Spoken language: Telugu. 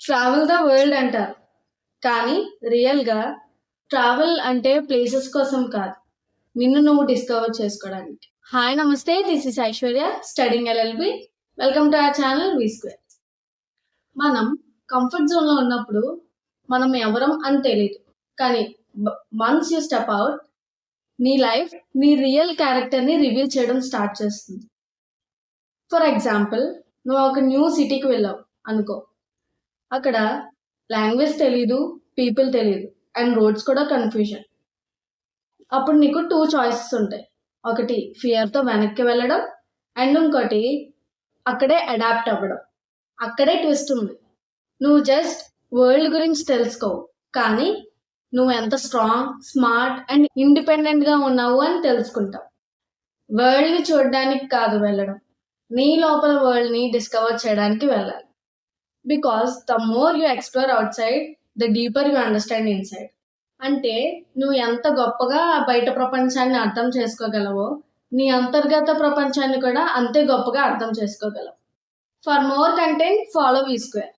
ట్రావెల్ ద వరల్డ్ అంటారు. కానీ రియల్‌గా ట్రావెల్ అంటే ప్లేసెస్ కోసం కాదు. నిన్ను నువ్వు డిస్కవర్ చేసుకోవడానికి. హాయ్ నమస్తే. This is Aishwarya studying LLB. Welcome to our channel V square. మనం కంఫర్ట్ జోన్‌లో ఉన్నప్పుడు మనం ఎవరం అని తెలీదు. కానీ వన్స్ యూ స్టెప్ ఔట్ నీ లైఫ్ నీ రియల్ క్యారెక్టర్‌ని రివీల్ చేయడం స్టార్ట్ చేస్తుంది. ఫర్ ఎగ్జాంపుల్ నువ్వు ఒక న్యూ సిటీకి వెళ్ళావు అనుకో. అక్కడ లాంగ్వేజ్ తెలీదు, పీపుల్ తెలీదు అండ్ రోడ్స్ కూడా కన్‌ఫ్యూజన్. అప్పుడు నీకు 2 చాయిసెస్ ఉంటాయి. ఒకటి ఫియర్‌తో వెనక్కి వెళ్ళడం అండ్ ఇంకోటి అక్కడే అడాప్ట్ అవ్వడం. అక్కడే ట్విస్ట్ ఉంది. నువ్వు జస్ట్ వరల్డ్ గురించి తెలుసుకోవు. కానీ నువ్వు ఎంత స్ట్రాంగ్, స్మార్ట్ అండ్ ఇండిపెండెంట్‌గా ఉన్నావు అని తెలుసుకుంటావు. వరల్డ్‌ని చూడడానికి కాదు వెళ్ళడం. నీ లోపల వరల్డ్‌ని డిస్కవర్ చేయడానికి వెళ్ళాలి. Because the more you explore outside the deeper you understand inside. అంటే నువ్వు ఎంత గొప్పగా బయట ప్రపంచాన్ని అర్థం చేసుకోగలవో, నీ అంతర్గత ప్రపంచాన్ని కూడా అంతే గొప్పగా అర్థం చేసుకోగలవు. For more content follow V square.